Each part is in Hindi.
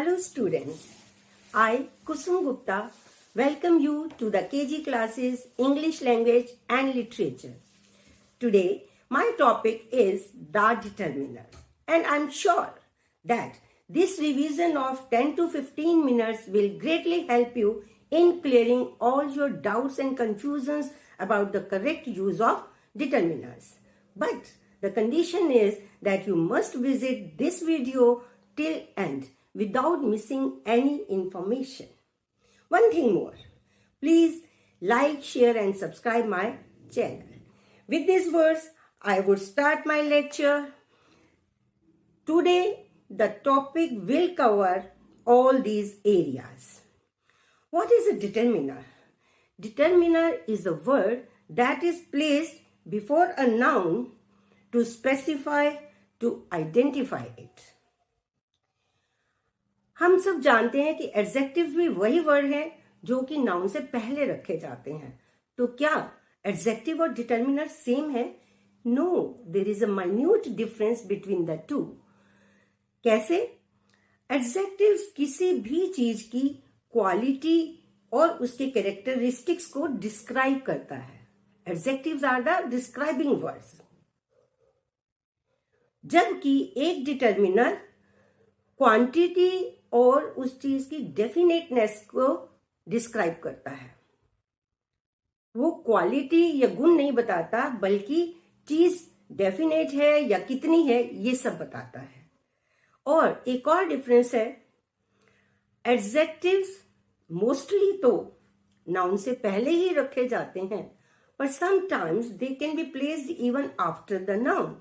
Hello students, I Kusum Gupta welcome you to the KG classes English language and literature. Today my topic is the determiner and I'm sure that this revision of 10 to 15 minutes will greatly help you in clearing all your doubts and confusions about the correct use of determiners. But the condition is that you must visit this video till end without missing any information. One thing more, please like, share and subscribe my channel. With these words, I would start my lecture. Today, the topic will cover all these areas. What is a determiner? Determiner is a word that is placed before a noun to specify, to identify it. हम सब जानते हैं कि एडजेक्टिव भी वही वर्ड है जो कि नाउन से पहले रखे जाते हैं. तो क्या एडजेक्टिव और डिटर्मिनर सेम है? No, there is a minute difference between the two. कैसे? एडजेक्टिव किसी भी चीज की क्वालिटी और उसके कैरेक्टरिस्टिक्स को डिस्क्राइब करता है. Adjectives are the describing words, जबकि एक डिटर्मिनर क्वांटिटी और उस चीज की डेफिनेटनेस को डिस्क्राइब करता है. वो क्वालिटी या गुण नहीं बताता, बल्कि चीज डेफिनेट है या कितनी है ये सब बताता है. और एक और डिफरेंस है, एडजेक्टिव्स मोस्टली तो नाउन से पहले ही रखे जाते हैं, पर sometimes they can be placed even after the noun.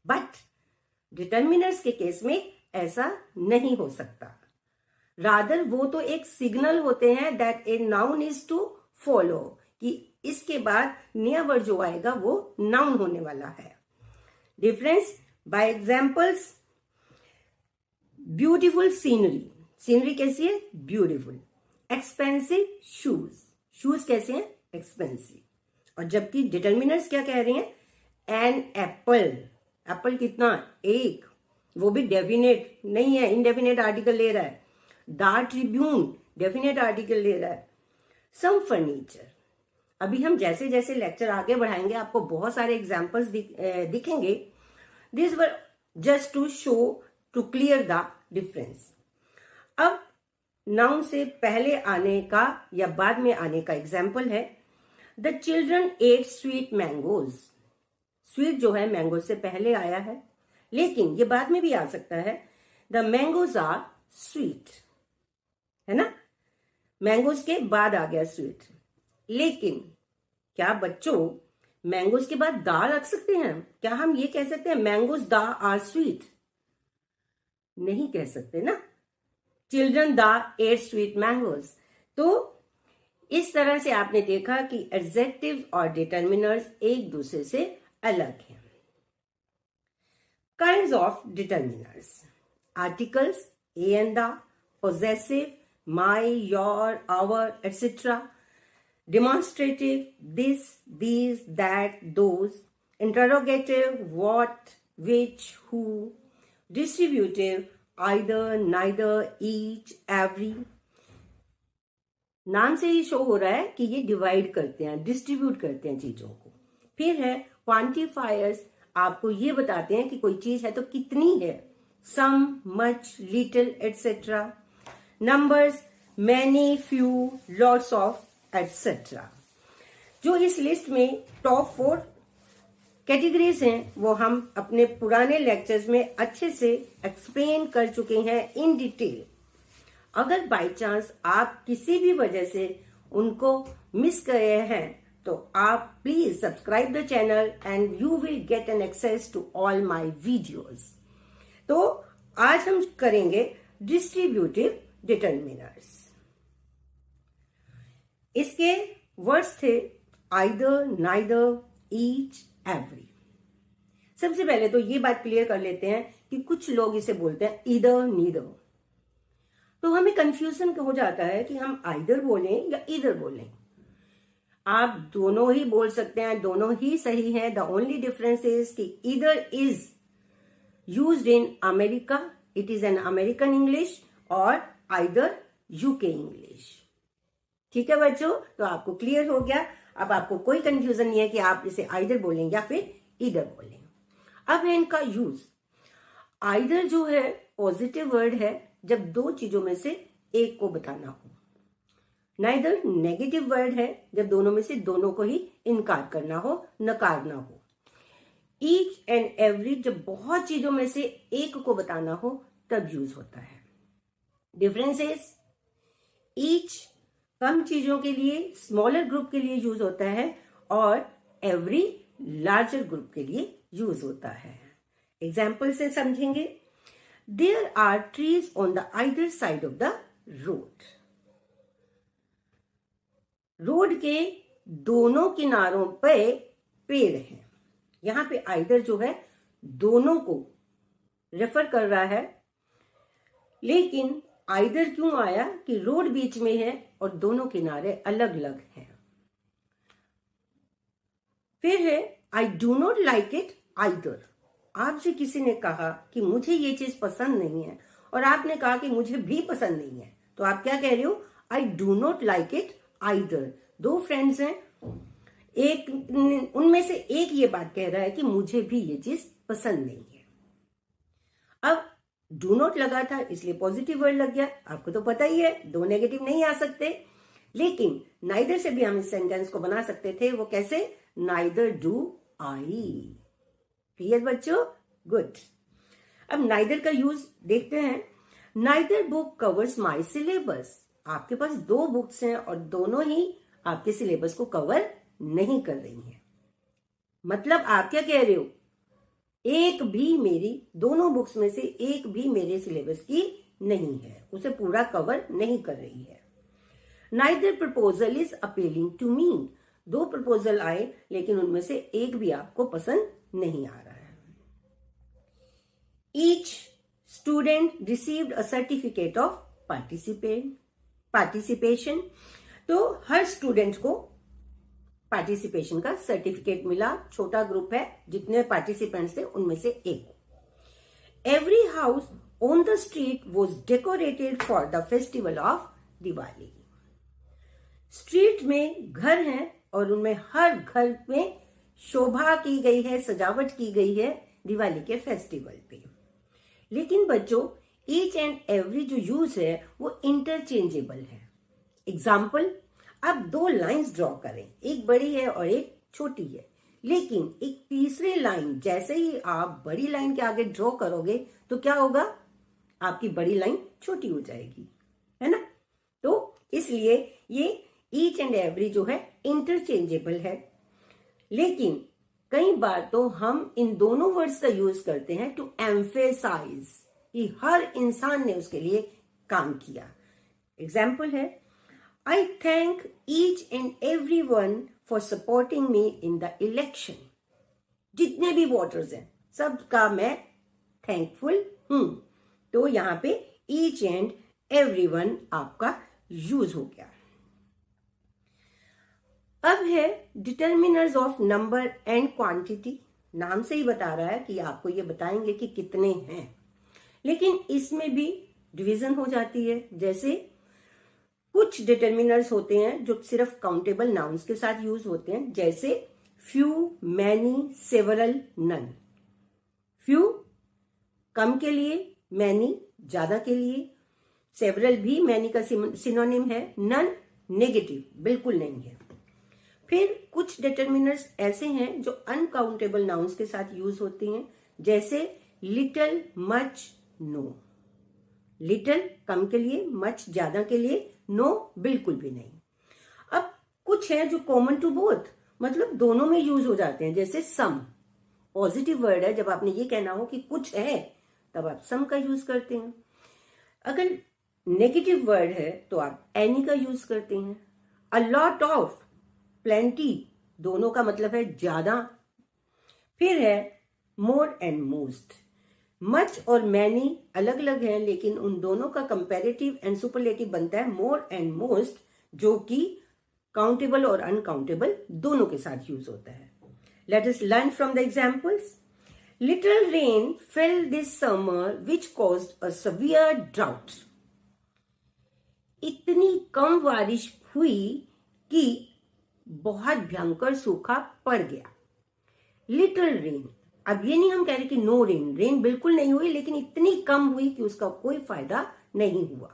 But determiners के केस में ऐसा नहीं हो सकता. रादर वो तो एक सिग्नल होते हैं that a noun is to follow, कि इसके बाद नया वर्ड जो आएगा वो नाउन होने वाला है. Difference bye examples, beautiful scenery. Scenery कैसी है? ब्यूटीफुल. Expensive shoes. शूज कैसे हैं? एक्सपेंसिव. और जबकि डिटर्मिनर्स क्या कह रहे हैं? An apple. एप्पल कितना? एक. वो भी डेफिनेट नहीं है, इनडेफिनेट आर्टिकल ले रहा है. द ट्रिब्यून डेफिनेट आर्टिकल ले रहा है. सम फर्नीचर. अभी हम जैसे जैसे लेक्चर आगे बढ़ाएंगे आपको बहुत सारे एग्जांपल्स दिखेंगे. This were just to show, to clear the difference. अब नाउन से पहले आने का या बाद में आने का एग्जाम्पल है, the children eight sweet mangoes. Sweet जो है मैंगो से पहले आया है, लेकिन ये बाद में भी आ सकता है. द मैंगोज आर स्वीट, है ना? मैंगोज के बाद आ गया स्वीट. लेकिन क्या बच्चों मैंगोज के बाद दा रख सकते हैं? क्या हम ये कह सकते हैं मैंगोज दा आर स्वीट? नहीं कह सकते ना. चिल्ड्रन दा एट स्वीट मैंगोज. तो इस तरह से आपने देखा कि एडजेक्टिव और डिटर्मिनर्स एक दूसरे से अलग हैं. Kinds of determiners: articles, a and the, possessive, my, your, our, etc. Demonstrative, this, these, that, those. Interrogative, what, which, who. Distributive, either, neither, each, every. नाम से ही शो हो रहा है कि ये डिवाइड करते हैं, डिस्ट्रीब्यूट करते हैं चीजों को. फिर है क्वांटिफायर्स. आपको ये बताते हैं कि कोई चीज है तो कितनी है. Some, much, little, etcetera. Numbers, many, few, lots of, etcetera. जो इस लिस्ट में टॉप 4 कैटेगरीज हैं वो हम अपने पुराने लेक्चर्स में अच्छे से एक्सप्लेन कर चुके हैं इन डिटेल. अगर बाय चांस आप किसी भी वजह से उनको मिस गए हैं तो आप please subscribe the channel and you will get an access to all my videos. तो आज हम करेंगे डिस्ट्रीब्यूटिव डिटर्मिनर्स. इसके वर्ड्स थे आइदर, नाइदर, ईच, एवरी. सबसे पहले तो ये बात क्लियर कर लेते हैं कि कुछ लोग इसे बोलते हैं ईदर, नीदर. तो हमें कंफ्यूजन हो जाता है कि हम आइदर बोलें या ईदर बोलें. आप दोनों ही बोल सकते हैं, दोनों ही सही है. द ओनली डिफरेंस इज कि either is used in America, it is an American English, और आइदर यूके इंग्लिश। ठीक है बच्चों, तो आपको क्लियर हो गया। अब आपको कोई कंफ्यूजन नहीं है कि आप इसे आइदर बोलें या फिर ईदर बोलें। अब है इनका यूज। आइदर जो है पॉजिटिव वर्ड है जब दो चीजों में से एक को बताना हो। नाइदर नेगेटिव वर्ड है जब दोनों में से दोनों को ही इनकार करना हो, नकारना हो। ईच एंड एवरी जब बहुत चीजों में से एक को बताना हो तब यूज होता है। डिफरेंसेस, ईच कम चीजों के लिए, स्मॉलर ग्रुप के लिए यूज होता है और एवरी लार्जर ग्रुप के लिए यूज होता है। एग्जाम्पल से समझेंगे। There are trees on the either side of the road. Road के दोनों किनारों पे पेड़ हैं। यहां पे आइदर जो है दोनों को रेफर कर रहा है, लेकिन आइदर क्यों आया कि रोड बीच में है और दोनों किनारे अलग अलग हैं। फिर है I do not like it either. आपसे किसी ने कहा कि मुझे ये चीज पसंद नहीं है और आपने कहा कि मुझे भी पसंद नहीं है, तो आप क्या कह रहे हो? I do not like it either. दो फ्रेंड्स हैं, एक उनमें से एक ये बात कह रहा है कि मुझे भी ये चीज पसंद नहीं है। अब डू नॉट लगा था इसलिए पॉजिटिव वर्ड लग गया। आपको तो पता ही है दो नेगेटिव नहीं आ सकते, लेकिन नाइदर से भी हम इस सेंटेंस को बना सकते थे। वो कैसे? Neither do I. क्लियर बच्चों? गुड। अब नाइदर का यूज देखते हैं। नाइदर बुक कवर्स माई सिलेबस। आपके पास दो बुक्स हैं और दोनों ही आपके सिलेबस को कवर नहीं कर रही हैं। मतलब आप क्या कह रहे हो? एक भी मेरी, दोनों बुक्स में से एक भी मेरे सिलेबस की नहीं है, उसे पूरा कवर नहीं कर रही है। Neither proposal is appealing to me. दो प्रपोजल आए लेकिन उनमें से एक भी आपको पसंद नहीं आ रहा है। Each student received a certificate of participation. तो हर स्टूडेंट को पार्टिसिपेशन का सर्टिफिकेट मिला। छोटा ग्रुप है, जितने पार्टिसिपेंट्स थे उनमें से एक। Every house on the street was decorated for the festival of Diwali. Street में घर हैं और उनमें हर घर में शोभा की गई है, सजावट की गई है दिवाली के फेस्टिवल पे। लेकिन बच्चों, ईच एंड एवरी जो यूज है वो इंटरचेंजेबल है। एग्जाम्पल, आप दो लाइंस ड्रॉ करें, एक बड़ी है और एक छोटी है, लेकिन एक तीसरी लाइन जैसे ही आप बड़ी लाइन के आगे ड्रॉ करोगे तो क्या होगा? आपकी बड़ी लाइन छोटी हो जाएगी, है ना? तो इसलिए ये ईच एंड एवरी जो है इंटरचेंजेबल है। लेकिन कई बार तो हम इन दोनों वर्ड्स का यूज करते हैं टू एम्फेसाइज कि हर इंसान ने उसके लिए काम किया। एग्जाम्पल है, I thank each and everyone for supporting me in the election. जितने भी वोटर्स हैं सबका मैं थैंकफुल हूं। तो यहां पे each and everyone आपका यूज हो गया। अब है determiners of number and quantity. नाम से ही बता रहा है कि आपको ये बताएंगे कि कितने हैं, लेकिन इसमें भी डिवीजन हो जाती है। जैसे कुछ डिटर्मिनर्स होते हैं जो सिर्फ काउंटेबल नाउन्स के साथ यूज होते हैं, जैसे few, many, several, none. Few कम के लिए, मैनी ज्यादा के लिए, सेवरल भी मैनी का सिनोनिम है, नन नेगेटिव बिल्कुल नहीं है। फिर कुछ डिटर्मिनर्स ऐसे हैं जो अनकाउंटेबल नाउन्स के साथ यूज होते हैं, जैसे लिटिल, मच, नो। लिटिल कम के लिए, मच ज्यादा के लिए, नो बिल्कुल भी नहीं। अब कुछ है जो कॉमन टू बोथ, मतलब दोनों में यूज हो जाते हैं, जैसे सम। पॉजिटिव वर्ड है, जब आपने ये कहना हो कि कुछ है तब आप सम का यूज करते हैं। अगर नेगेटिव वर्ड है तो आप एनी का यूज करते हैं। अ लॉट ऑफ, प्लेंटी, दोनों का मतलब है ज्यादा। फिर है मोर एंड मोस्ट। मच और मैनी अलग अलग हैं, लेकिन उन दोनों का कंपैरेटिव एंड सुपरलेटिव बनता है मोर एंड मोस्ट, जो कि काउंटेबल और अनकाउंटेबल दोनों के साथ यूज होता है। Let us learn from the examples. Little rain fail this summer which caused a severe drought. इतनी कम बारिश हुई कि बहुत भयंकर सूखा पड़ गया। लिटिल रेन, अब ये नहीं हम कह रहे कि नो रेन, रेन बिल्कुल नहीं हुई, लेकिन इतनी कम हुई कि उसका कोई फायदा नहीं हुआ।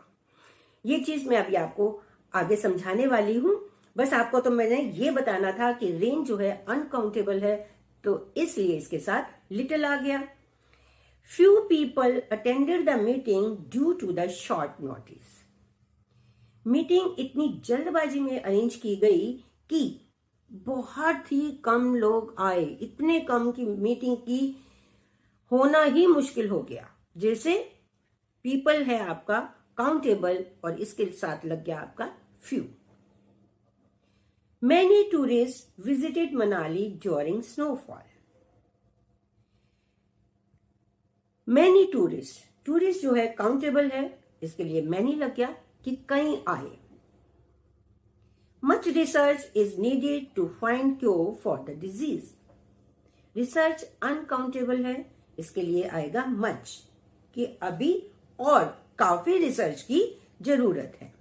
ये चीज मैं अभी आपको आगे समझाने वाली हूं। बस आपको तो मैंने ये बताना था कि रेन जो है अनकाउंटेबल है, तो इसलिए इसके साथ लिटिल आ गया। Few people attended the meeting due to the short notice. Meeting इतनी जल्दबाजी में अरेंज की गई कि बहुत ही कम लोग आए, इतने कम कि मीटिंग की होना ही मुश्किल हो गया। जैसे पीपल है आपका काउंटेबल और इसके साथ लग गया आपका few. Many tourist visited Manali during snowfall. Many tourist, tourist जो है काउंटेबल है, इसके लिए मैनी लग गया कि कई आए। Much research is needed to find cure for the disease. Research uncountable है, इसके लिए आएगा मच कि अभी और काफी रिसर्च की जरूरत है।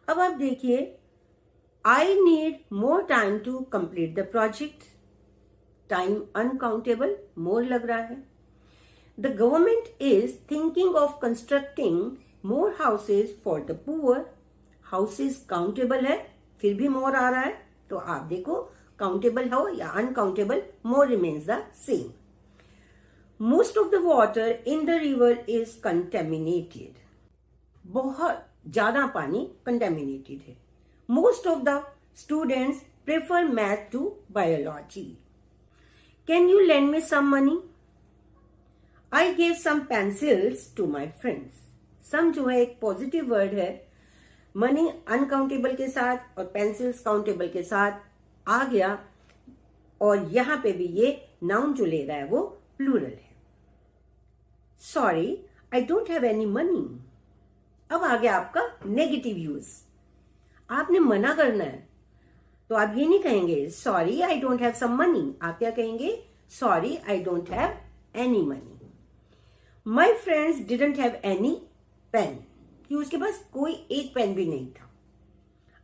अब आप देखिए, I need more time to complete the project. Time uncountable, more लग रहा है। The government is thinking of constructing more houses for the poor. Houses countable है, फिर भी मोर आ रहा है, तो आप देखो काउंटेबल हो या uncountable, more remains the same. Most of the water in the river is contaminated. बहुत ज्यादा पानी contaminated है। Most of the students prefer math to biology. Can you lend me some money? I gave some pencils to my friends. Some जो है एक पॉजिटिव वर्ड है, मनी अनकाउंटेबल के साथ और पेंसिल्स काउंटेबल के साथ आ गया, और यहां पे भी ये नाउन जो ले रहा है वो प्लूरल है। Sorry I don't have any money. अब आ गया आपका नेगेटिव यूज। आपने मना करना है तो आप ये नहीं कहेंगे sorry I don't have some money, आप क्या कहेंगे? Sorry I don't have any money. My friends didn't have any pen, कि उसके पास कोई एक पेन भी नहीं था।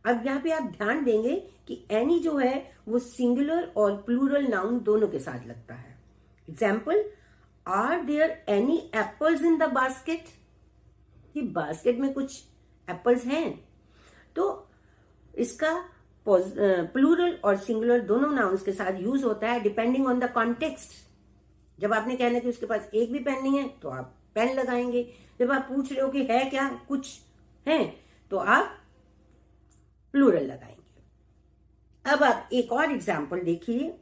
अब यहां पे आप ध्यान देंगे कि एनी जो है वो सिंगुलर और प्लूरल नाउन दोनों के साथ लगता है। Example, are there any apples in the basket? कि बास्केट में कुछ एप्पल्स हैं, तो इसका प्लूरल और सिंगुलर दोनों नाउन्स के साथ यूज होता है डिपेंडिंग ऑन द कॉन्टेक्स्ट। जब आपने कहना कि उसके पास एक भी पेन नहीं है तो आप पेन लगाएंगे। जब आप पूछ रहे हो कि है क्या, कुछ है, तो आप प्लूरल लगाएंगे। अब आप एक और एग्जाम्पल देखिए।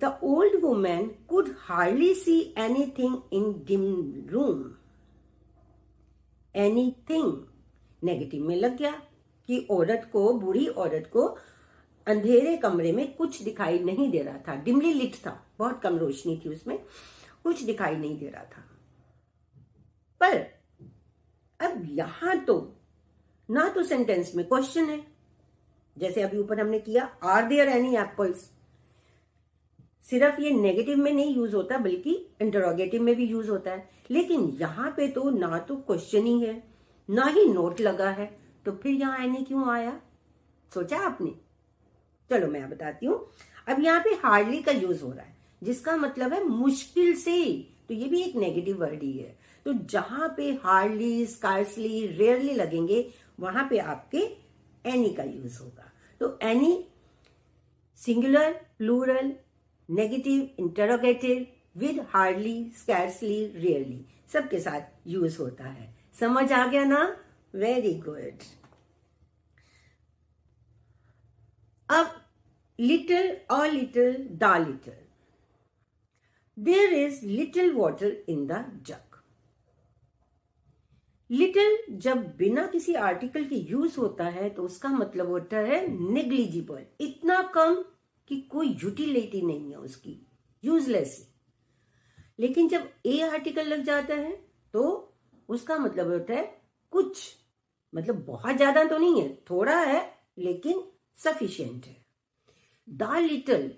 The old woman could hardly see anything in dim room. Anything negative में लग गया कि औरत को, बूढ़ी औरत को अंधेरे कमरे में कुछ दिखाई नहीं दे रहा था। डिमली लिट था, बहुत कम रोशनी थी उसमें, कुछ दिखाई नहीं दे रहा था। पर अब यहां तो ना तो सेंटेंस में क्वेश्चन है, जैसे अभी ऊपर हमने किया, आर देयर एनी एप्पल्स। सिर्फ ये नेगेटिव में नहीं यूज होता बल्कि इंटरोगेटिव में भी यूज होता है। लेकिन यहां पे तो ना तो क्वेश्चन ही है ना ही नोट लगा है, तो फिर यहां एनी क्यों आया? सोचा आपने? चलो मैं बताती हूं। अब यहाँ पे हार्डली का यूज हो रहा है, जिसका मतलब है मुश्किल से, तो ये भी एक नेगेटिव वर्ड ही है। तो जहां पे हार्डली, स्कार्सली, रेयरली लगेंगे वहां पे आपके एनी का यूज होगा। तो any singular, plural, negative, interrogative, with hardly, scarcely, rarely सबके साथ यूज होता है। समझ आ गया ना? Very good. अब लिटिल और little, the little. There is little water in the jug. Little जब बिना किसी आर्टिकल के यूज होता है तो उसका मतलब होता है नेग्लिजिबल, इतना कम कि कोई यूटिलिटी नहीं है उसकी, यूजलेस। लेकिन जब ए आर्टिकल लग जाता है तो उसका मतलब होता है कुछ, मतलब बहुत ज्यादा तो नहीं है, थोड़ा है लेकिन सफिशिएंट है। The little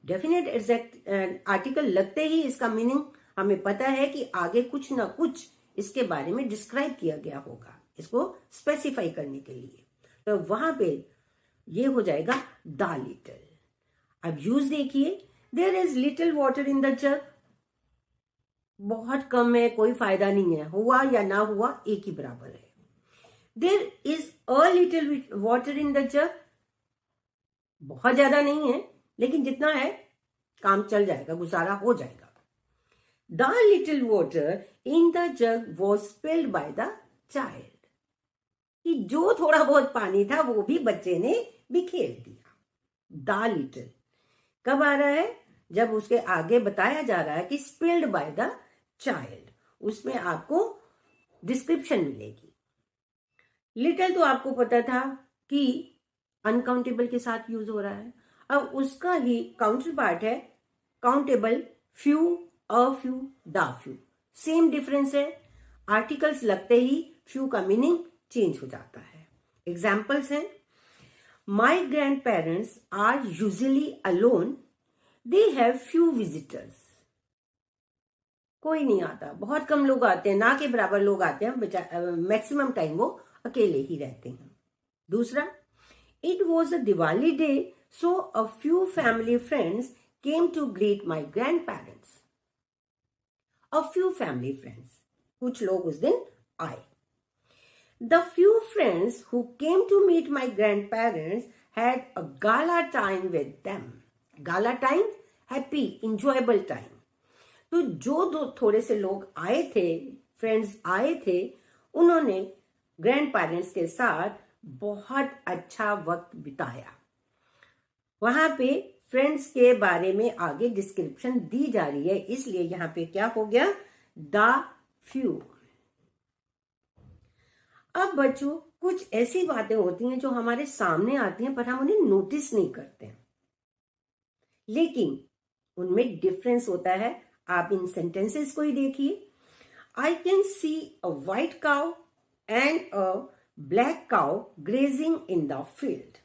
definite exact article लगते ही इसका मीनिंग हमें पता है कि आगे कुछ ना कुछ इसके बारे में डिस्क्राइब किया गया होगा। इसको स्पेसिफाई करने के लिए। तो वहां पे ये हो जाएगा द लिटिल। अब यूज देखिए, there is little water in the jug, बहुत कम है, कोई फायदा नहीं है, हुआ या ना हुआ एक ही बराबर है। There is a little water in the jug, बहुत ज्यादा नहीं है, लेकिन जितना है काम चल जाएगा, गुजारा हो जाएगा। The little water in the jug was spilled by the child, कि जो थोड़ा बहुत पानी था वो भी बच्चे ने बिखेर दिया। द लिटिल कब आ रहा है? जब उसके आगे बताया जा रहा है कि स्पिल्ड बाय द चाइल्ड, उसमें आपको डिस्क्रिप्शन मिलेगी। लिटिल तो आपको पता था कि अनकाउंटेबल के साथ यूज हो रहा है। अब उसका ही काउंटर पार्ट है countable, few, a few, the few. Same difference है, आर्टिकल्स लगते ही फ्यू का मीनिंग चेंज हो जाता है। एग्जाम्पल्स हैं, my grand parents are usually alone, they have few visitors. कोई नहीं आता, बहुत कम लोग आते हैं, ना के बराबर लोग आते हैं, मैक्सिमम टाइम वो अकेले ही रहते हैं। दूसरा, it was a Diwali day, so a few family friends came to greet my grand parents. A few family friends, कुछ लोग उस दिन आए। The few friends who came to meet my grandparents had a gala time with them. Gala time, happy, enjoyable time. तो जो दो थोड़े से लोग आए थे, फ्रेंड्स आए थे, उन्होंने ग्रैंड पेरेंट्स के साथ बहुत अच्छा वक्त बिताया। वहां पे फ्रेंड्स के बारे में आगे डिस्क्रिप्शन दी जा रही है, इसलिए यहां पे क्या हो गया? The few. अब बच्चों, कुछ ऐसी बातें होती हैं जो हमारे सामने आती हैं पर हम उन्हें नोटिस नहीं करते हैं, लेकिन उनमें डिफरेंस होता है। आप इन सेंटेंसेस को ही देखिए। I can see a white cow and a black cow grazing in the field.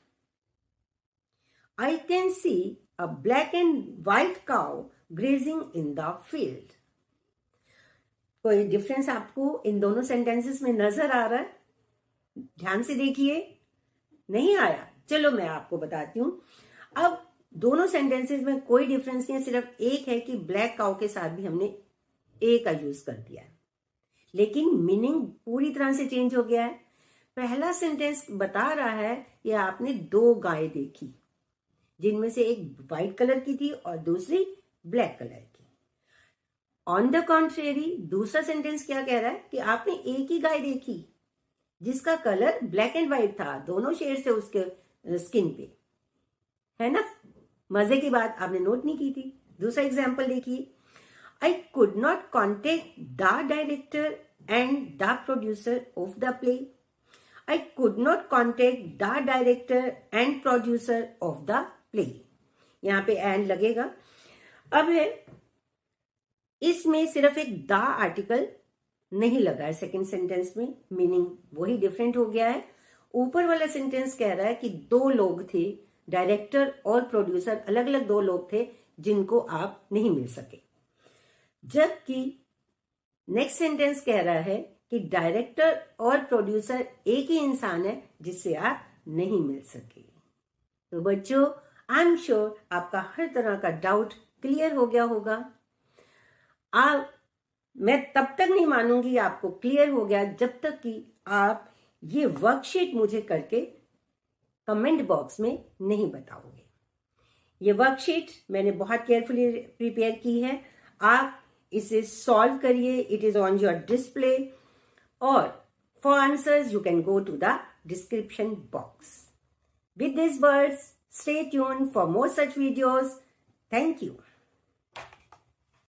I can see a black and white cow grazing in the field. कोई डिफरेंस आपको इन दोनों सेंटेंसेस में नजर आ रहा है? ध्यान से देखिए। नहीं आया? चलो मैं आपको बताती हूं। अब दोनों सेंटेंसेस में कोई डिफरेंस नहीं है, सिर्फ एक है कि ब्लैक काउ के साथ भी हमने ए का यूज कर दिया है, लेकिन मीनिंग पूरी तरह से चेंज हो गया है। पहला सेंटेंस बता रहा है कि आपने दो गाय देखी, जिनमें से एक व्हाइट कलर की थी और दूसरी ब्लैक कलर की। ऑन द कॉन्ट्रेरी, दूसरा सेंटेंस क्या कह रहा है कि आपने एक ही गाय देखी जिसका कलर ब्लैक एंड व्हाइट था, दोनों शेड्स थे उसके स्किन पे, है ना? मजे की बात आपने नोट नहीं की थी। दूसरा एग्जाम्पल देखिए, I could not contact the director and the producer of the play. I could not contact the director and producer of the play. यहां पे एंड लगेगा। अब है, इसमें सिर्फ एक द आर्टिकल नहीं लगा है सेकेंड सेंटेंस में, मीनिंग वही डिफरेंट हो गया है। ऊपर वाला सेंटेंस कह रहा है कि दो लोग थे, डायरेक्टर और प्रोड्यूसर, अलग अलग दो लोग थे जिनको आप नहीं मिल सके, जबकि नेक्स्ट सेंटेंस कह रहा है कि डायरेक्टर और प्रोड्यूसर एक ही इंसान है जिससे आप नहीं मिल सके। तो बच्चों, आई एम श्योर आपका हर तरह का डाउट क्लियर हो गया होगा। मैं तब तक नहीं मानूंगी आपको क्लियर हो गया जब तक कि आप ये वर्कशीट मुझे करके कमेंट बॉक्स में नहीं बताओगे। ये वर्कशीट मैंने बहुत केयरफुली प्रिपेयर की है, आप इसे सॉल्व करिए। It is on your display, और for answers you can go to the description box. With this words, stay tuned for more such videos. Thank you.